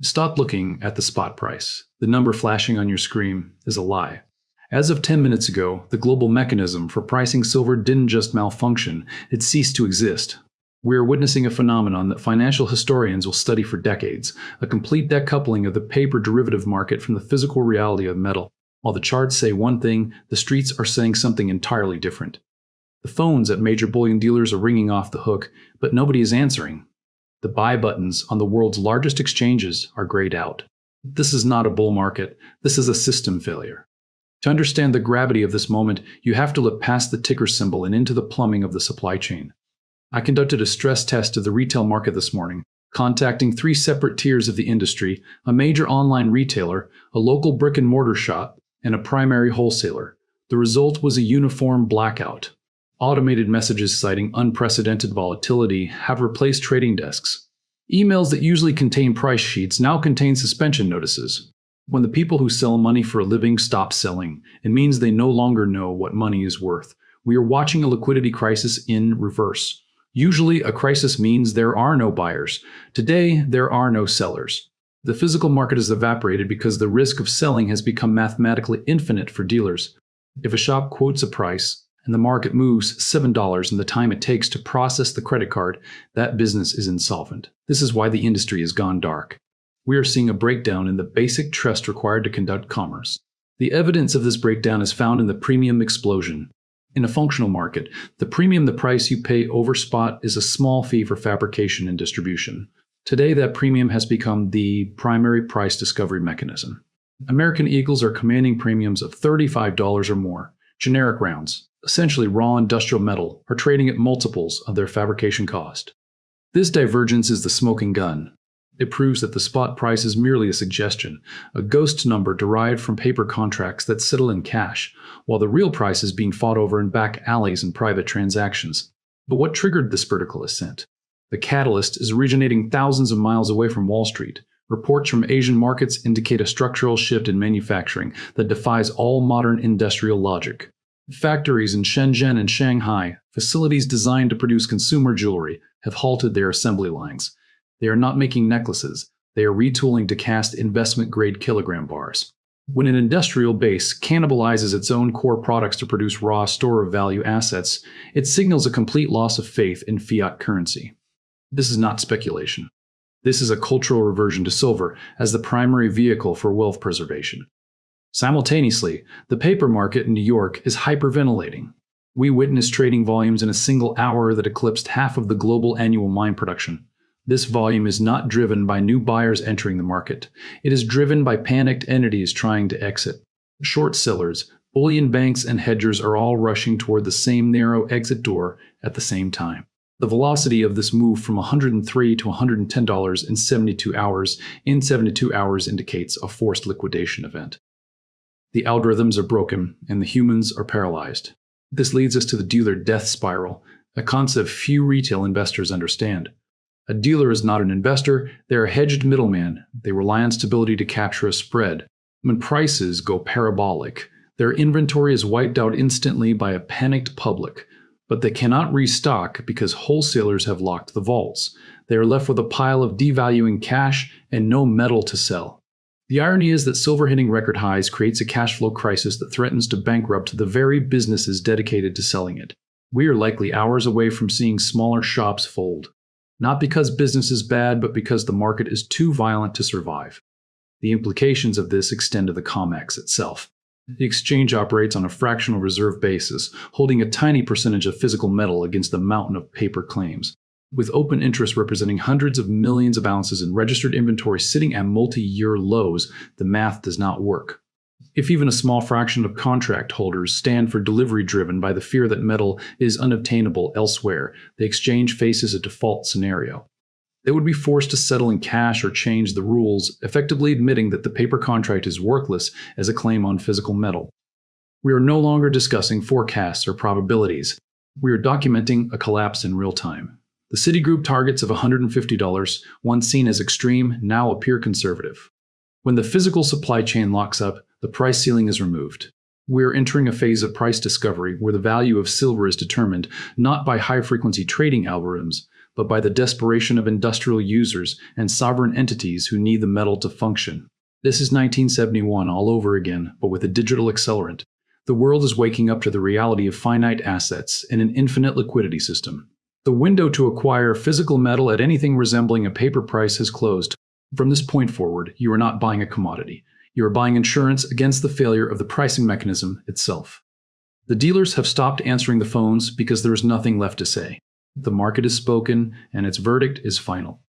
Stop looking at the spot price. The number flashing on your screen is a lie. As of 10 minutes ago, the global mechanism for pricing silver didn't just malfunction, it ceased to exist. We are witnessing a phenomenon that financial historians will study for decades, a complete decoupling of the paper derivative market from the physical reality of metal. While the charts say one thing, the streets are saying something entirely different. The phones at major bullion dealers are ringing off the hook, but nobody is answering. The buy buttons on the world's largest exchanges are grayed out. This is not a bull market, this is a system failure. To understand the gravity of this moment, you have to look past the ticker symbol and into the plumbing of the supply chain. I conducted a stress test of the retail market this morning, contacting 3 separate tiers of the industry, a major online retailer, a local brick-and-mortar shop, and a primary wholesaler. The result was a uniform blackout. Automated messages citing unprecedented volatility have replaced trading desks. Emails that usually contain price sheets now contain suspension notices. When the people who sell money for a living stop selling, it means they no longer know what money is worth. We are watching a liquidity crisis in reverse. Usually, a crisis means there are no buyers. Today, there are no sellers. The physical market has evaporated because the risk of selling has become mathematically infinite for dealers. If a shop quotes a price, and the market moves $7 in the time it takes to process the credit card, that business is insolvent. This is why the industry has gone dark. We are seeing a breakdown in the basic trust required to conduct commerce. The evidence of this breakdown is found in the premium explosion. In a functional market, the premium, the price you pay over spot, is a small fee for fabrication and distribution. Today, that premium has become the primary price discovery mechanism. American Eagles are commanding premiums of $35 or more. Generic rounds, essentially raw industrial metal, are trading at multiples of their fabrication cost. This divergence is the smoking gun. It proves that the spot price is merely a suggestion, a ghost number derived from paper contracts that settle in cash, while the real price is being fought over in back alleys and private transactions. But what triggered this vertical ascent? The catalyst is originating thousands of miles away from Wall Street. Reports from Asian markets indicate a structural shift in manufacturing that defies all modern industrial logic. Factories in Shenzhen and Shanghai, facilities designed to produce consumer jewelry, have halted their assembly lines. They are not making necklaces, they are retooling to cast investment-grade kilogram bars. When an industrial base cannibalizes its own core products to produce raw store-of-value assets, it signals a complete loss of faith in fiat currency. This is not speculation. This is a cultural reversion to silver as the primary vehicle for wealth preservation. Simultaneously, the paper market in New York is hyperventilating. We witnessed trading volumes in a single hour that eclipsed half of the global annual mine production. This volume is not driven by new buyers entering the market. It is driven by panicked entities trying to exit. Short sellers, bullion banks, and hedgers are all rushing toward the same narrow exit door at the same time. The velocity of this move from $103 to $110 in 72 hours indicates a forced liquidation event. The algorithms are broken and the humans are paralyzed. This leads us to the dealer death spiral, a concept few retail investors understand. A dealer is not an investor, they're a hedged middleman. They rely on stability to capture a spread. When prices go parabolic, their inventory is wiped out instantly by a panicked public. But they cannot restock because wholesalers have locked the vaults. They are left with a pile of devaluing cash and no metal to sell. The irony is that silver hitting record highs creates a cash flow crisis that threatens to bankrupt the very businesses dedicated to selling it. We are likely hours away from seeing smaller shops fold. Not because business is bad, but because the market is too violent to survive. The implications of this extend to the Comex itself. The exchange operates on a fractional reserve basis, holding a tiny percentage of physical metal against a mountain of paper claims. With open interest representing hundreds of millions of ounces in registered inventory sitting at multi-year lows, the math does not work. If even a small fraction of contract holders stand for delivery driven by the fear that metal is unobtainable elsewhere, the exchange faces a default scenario. They would be forced to settle in cash or change the rules, effectively admitting that the paper contract is worthless as a claim on physical metal. We are no longer discussing forecasts or probabilities. We are documenting a collapse in real time. The Citigroup targets of $150, once seen as extreme, now appear conservative. When the physical supply chain locks up, the price ceiling is removed. We are entering a phase of price discovery where the value of silver is determined not by high-frequency trading algorithms, but by the desperation of industrial users and sovereign entities who need the metal to function. This is 1971 all over again, but with a digital accelerant. The world is waking up to the reality of finite assets in an infinite liquidity system. The window to acquire physical metal at anything resembling a paper price has closed. From this point forward, you are not buying a commodity. You are buying insurance against the failure of the pricing mechanism itself. The dealers have stopped answering the phones because there is nothing left to say. The market is spoken, and its verdict is final.